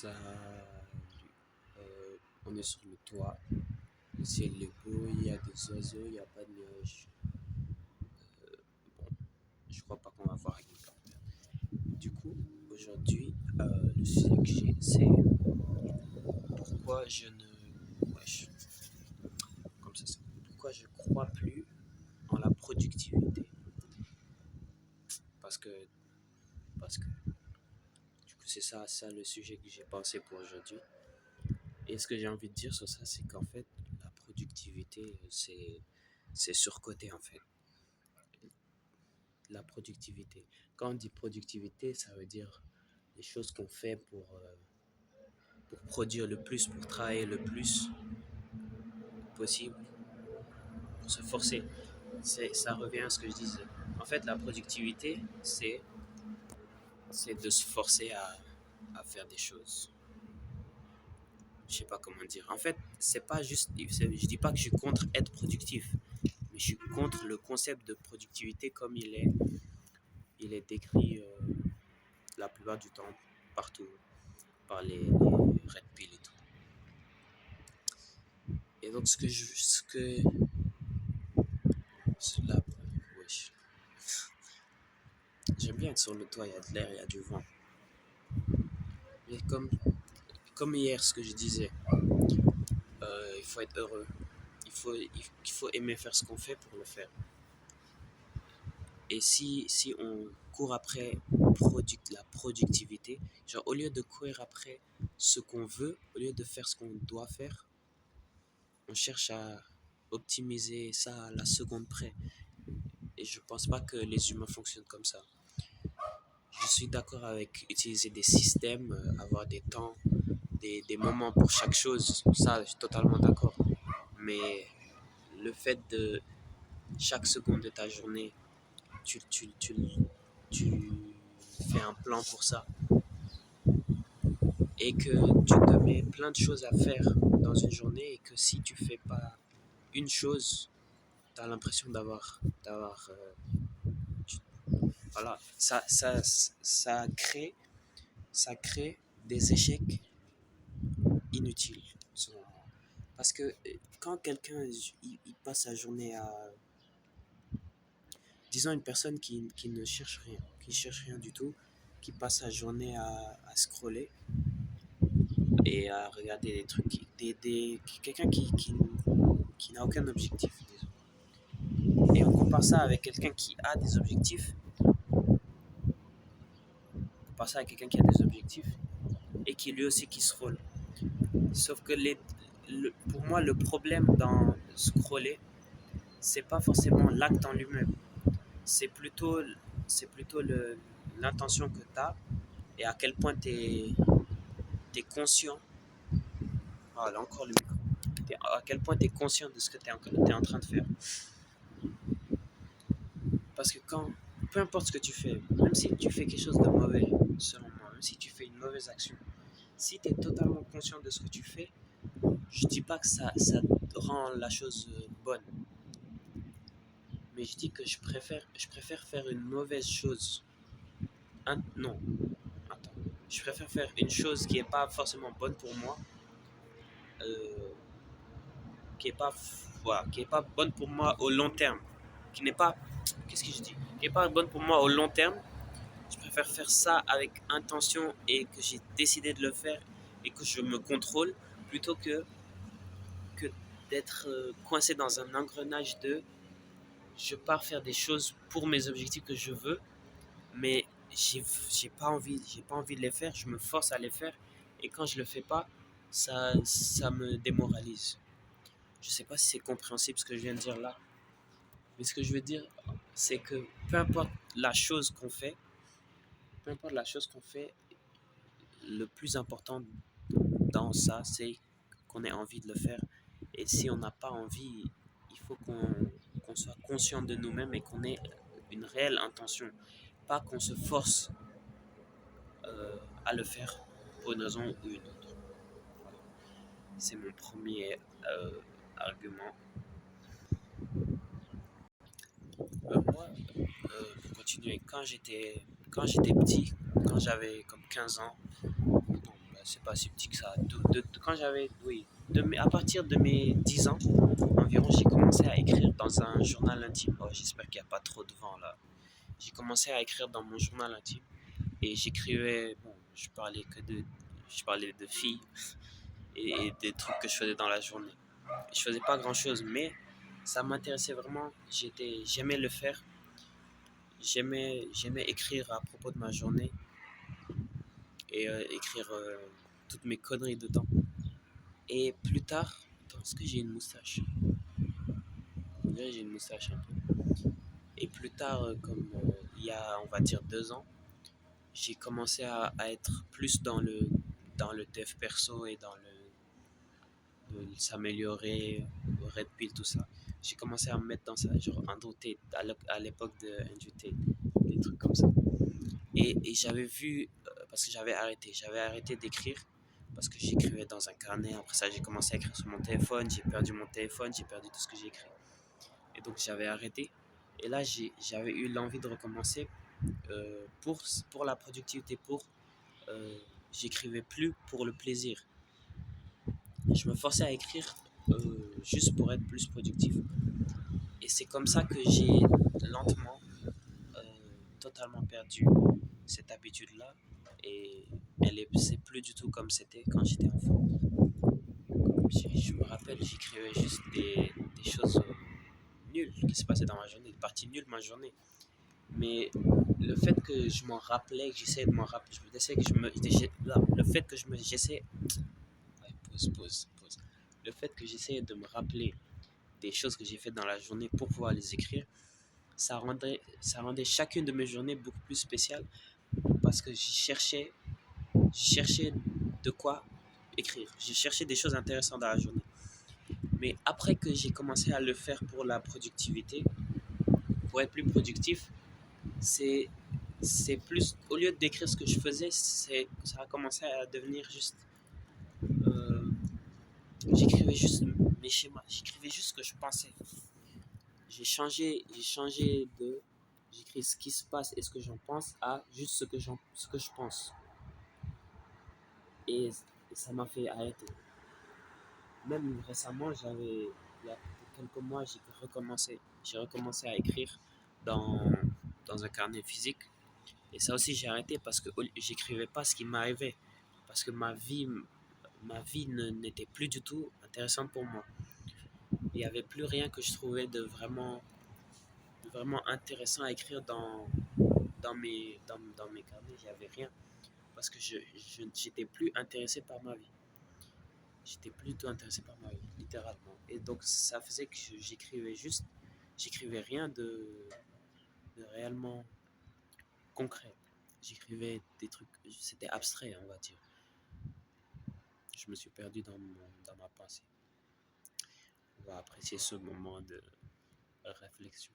Salut. On est sur le toit. Le ciel est beau, il y a des oiseaux, il n'y a pas de nuages. Bon, je crois pas qu'on va voir une tempête. Du coup, aujourd'hui, le sujet que j'ai, c'est pourquoi je ne. Wesh, comme ça, pourquoi je crois plus en la productivité. Parce que. Parce que. Du coup, c'est ça le sujet que j'ai pensé pour aujourd'hui. Et ce que j'ai envie de dire sur ça, c'est qu'en fait, la productivité, c'est surcoté en fait. La productivité. Quand on dit productivité, ça veut dire les choses qu'on fait pour produire le plus, pour travailler le plus possible, pour se forcer. Ça revient à ce que je disais. En fait, la productivité, c'est de se forcer à faire des choses. Je sais pas comment dire. En fait, c'est pas juste. Je dis pas que je suis contre être productif, mais je suis contre le concept de productivité comme il est décrit la plupart du temps partout par les Red Pill et tout. Et donc, là, wesh. J'aime bien être sur le toit, il y a de l'air, il y a du vent. Mais comme hier, ce que je disais, il faut être heureux. Il faut aimer faire ce qu'on fait pour le faire. Et si on court après la productivité, genre au lieu de courir après ce qu'on veut, au lieu de faire ce qu'on doit faire, on cherche à optimiser ça à la seconde près. Et je pense pas que les humains fonctionnent comme ça. Je suis d'accord avec utiliser des systèmes, avoir des temps, des moments pour chaque chose. Ça, je suis totalement d'accord. Mais le fait de chaque seconde de ta journée, tu fais un plan pour ça et que tu te mets plein de choses à faire dans une journée et que si tu fais pas une chose, tu as l'impression tu- voilà, ça crée des échecs inutiles, selon moi. Parce que quand quelqu'un il passe sa journée à. Disons une personne qui ne cherche rien, qui cherche rien du tout, qui passe sa journée à scroller et à regarder des trucs. Quelqu'un qui n'a aucun objectif, disons. Et on compare ça avec quelqu'un qui a des objectifs. On compare ça avec quelqu'un qui a des objectifs et qui lui aussi qui scrolle. Sauf que pour moi, le problème dans scroller, c'est pas forcément l'acte en lui-même. C'est plutôt, c'est plutôt l'intention que tu as et à quel point tu es conscient. Ah, là encore le micro. À quel point tu es conscient de ce que tu es en train de faire. Parce que peu importe ce que tu fais, même si tu fais quelque chose de mauvais, selon moi, même si tu fais une mauvaise action, si tu es totalement conscient de ce que tu fais, je dis pas que ça rend la chose bonne. Mais je dis que je préfère faire une mauvaise chose. Non, attends. Je préfère faire une chose qui est pas forcément bonne pour moi, euh, qui est pas, voilà, qui est pas bonne pour moi au long terme, qui n'est pas, qu'est-ce que je dis, qui est pas bonne pour moi au long terme. Je préfère faire ça avec intention et que j'ai décidé de le faire et que je me contrôle plutôt que d'être coincé dans un engrenage de je pars faire des choses pour mes objectifs que je veux, mais j'ai pas envie de les faire, je me force à les faire et quand je le fais pas, ça me démoralise. Je sais pas si c'est compréhensible ce que je viens de dire là, mais ce que je veux dire, c'est que peu importe la chose qu'on fait, peu importe la chose qu'on fait, le plus important dans ça, c'est qu'on ait envie de le faire. Et si on n'a pas envie, il faut qu'on soit conscient de nous-mêmes et qu'on ait une réelle intention. Pas qu'on se force à le faire pour une raison ou une autre. Voilà. C'est mon premier argument. Moi, pour continuer, quand j'étais petit, quand j'avais comme 15 ans, bon, bah, c'est pas si petit que ça. Quand j'avais, oui, à partir de mes 10 ans environ, j'ai commencé à écrire dans un journal intime. Oh, j'espère qu'il n'y a pas trop de vent là. J'ai commencé à écrire dans mon journal intime et j'écrivais, bon, je parlais de filles et des trucs que je faisais dans la journée. Je faisais pas grand chose, mais ça m'intéressait vraiment. J'aimais le faire. J'aimais écrire à propos de ma journée et écrire toutes mes conneries dedans. Et plus tard, est-ce que j'ai une moustache? Là, j'ai une moustache un peu. Et plus tard, comme il y a, on va dire, 2 ans, j'ai commencé à être plus dans le dev perso et dans de s'améliorer, Red Pill, tout ça. J'ai commencé à me mettre dans ça, genre Andrew Tate, à l'époque de Andrew Tate, des trucs comme ça. Et j'avais vu, parce que j'avais arrêté d'écrire, parce que j'écrivais dans un carnet. Après ça, j'ai commencé à écrire sur mon téléphone, j'ai perdu mon téléphone, j'ai perdu tout ce que j'ai écrit. Et donc j'avais arrêté. Et là, j'avais eu l'envie de recommencer pour la productivité, euh, j'écrivais plus pour le plaisir. Je me forçais à écrire juste pour être plus productif. Et c'est comme ça que j'ai lentement, euh, totalement perdu cette habitude-là. Et c'est plus du tout comme c'était quand j'étais enfant. Je me rappelle, j'écrivais juste des choses nulles qui se passaient dans ma journée, des parties nulles de ma journée. Mais le fait que je m'en rappelais, que j'essayais de m'en rappeler, le fait que j'essaie, ouais, pause. Le fait que j'essayais de me rappeler des choses que j'ai faites dans la journée pour pouvoir les écrire, ça rendait chacune de mes journées beaucoup plus spéciales parce que je cherchais de quoi écrire. J'ai cherché des choses intéressantes dans la journée. Mais après que j'ai commencé à le faire pour la productivité, pour être plus productif, c'est c'est plus, au lieu d'écrire ce que je faisais, ça a commencé à devenir juste, euh, j'écrivais juste mes schémas, j'écrivais juste ce que je pensais. J'ai changé de, j'écris ce qui se passe et ce que j'en pense à juste ce que je pense. Et ça m'a fait arrêter. Même récemment, il y a quelques mois, j'ai recommencé à écrire dans, dans un carnet physique. Et ça aussi, j'ai arrêté parce que j'écrivais pas ce qui m'arrivait. Parce que ma vie n'était plus du tout intéressante pour moi. Il n'y avait plus rien que je trouvais de vraiment intéressant à écrire dans mes carnets. Il n'y avait rien. Parce que j'étais plus intéressé par ma vie. J'étais plus du tout intéressé par ma vie, littéralement. Et donc, ça faisait que j'écrivais rien de réellement concret. J'écrivais des trucs, c'était abstrait, on va dire. Je me suis perdu dans ma pensée. On va apprécier ce moment de réflexion.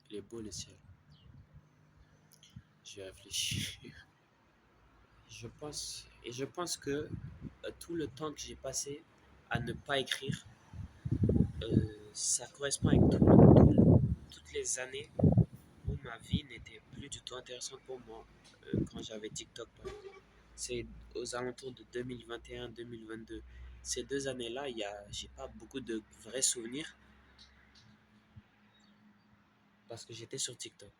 Il est beau le ciel. Je vais réfléchir. Je pense que tout le temps que j'ai passé à ne pas écrire, ça correspond avec toutes les années où ma vie n'était plus du tout intéressante pour moi quand j'avais TikTok. C'est aux alentours de 2021-2022. Ces 2 années-là, j'ai pas beaucoup de vrais souvenirs parce que j'étais sur TikTok.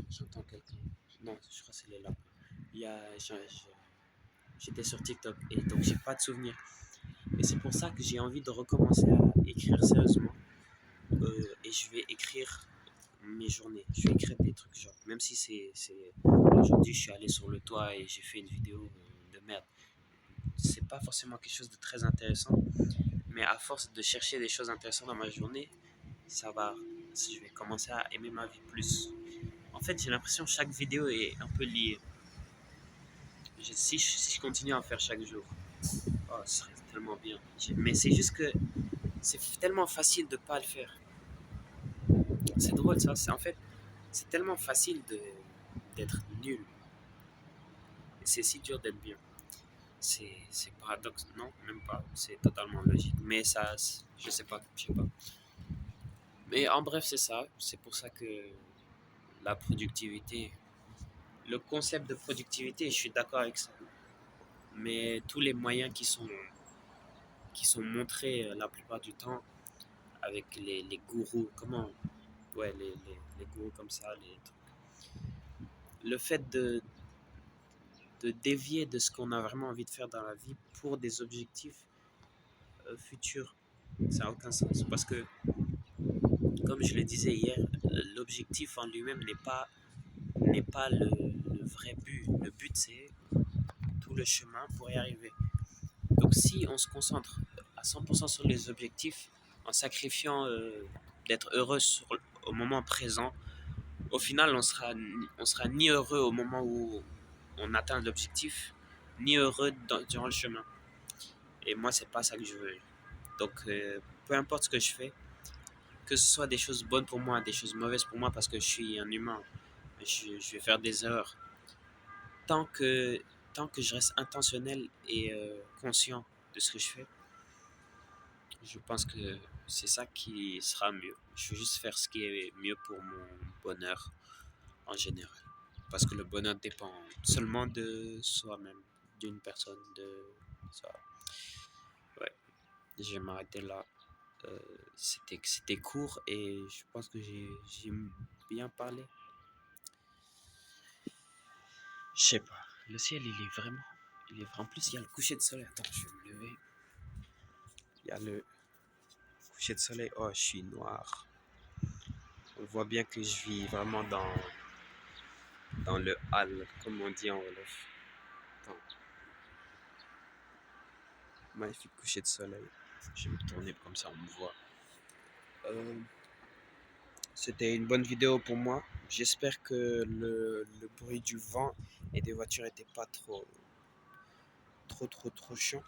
J'entends quelqu'un. Non, je crois que c'est les lapins. Il y a, j'étais sur TikTok et donc j'ai pas de souvenirs. Et c'est pour ça que j'ai envie de recommencer à écrire sérieusement. Et je vais écrire mes journées. Je vais écrire des trucs genre, même si aujourd'hui je suis allé sur le toit et j'ai fait une vidéo de merde. C'est pas forcément quelque chose de très intéressant, mais à force de chercher des choses intéressantes dans ma journée, ça va, je vais commencer à aimer ma vie plus. En fait, j'ai l'impression que chaque vidéo est un peu liée. Si je continue à en faire chaque jour, oh, ce serait tellement bien. Mais c'est juste que c'est tellement facile de pas le faire. C'est drôle ça. En fait, c'est tellement facile d'être nul. Et c'est si dur d'être bien. C'est paradoxe. Non, même pas. C'est totalement logique. Mais ça, je sais pas. Mais en bref, c'est ça. C'est pour ça que la productivité. Le concept de productivité, je suis d'accord avec ça. Mais tous les moyens qui sont montrés la plupart du temps avec les gourous, ouais, les gourous comme ça, le fait de dévier de ce qu'on a vraiment envie de faire dans la vie pour des objectifs futurs, ça n'a aucun sens. Parce que, comme je le disais hier, l'objectif en lui-même n'est pas le vrai but. Le but, c'est tout le chemin pour y arriver. Donc si on se concentre à 100% sur les objectifs, en sacrifiant d'être heureux au moment présent, au final, on sera ni heureux au moment où on atteint l'objectif, ni heureux durant le chemin. Et moi, c'est pas ça que je veux. Donc, peu importe ce que je fais, que ce soit des choses bonnes pour moi, des choses mauvaises pour moi, parce que je suis un humain, je vais faire des erreurs. Tant que, tant que je reste intentionnel et conscient de ce que je fais, je pense que c'est ça qui sera mieux. Je veux juste faire ce qui est mieux pour mon bonheur en général. Parce que le bonheur dépend seulement de soi-même, d'une personne, de ça. Ouais, je vais m'arrêter là. C'était court et je pense que j'ai bien parlé. Je sais pas. Le ciel, En plus, il y a le coucher de soleil. Attends, je vais me lever. Il y a le coucher de soleil. Oh, je suis noir. On voit bien que je vis vraiment dans le hall, comme on dit en Wolof. Attends. Magnifique coucher de soleil. Je vais me tourner comme ça, on me voit. C'était une bonne vidéo pour moi. J'espère que le bruit du vent et des voitures n'était pas trop chiant.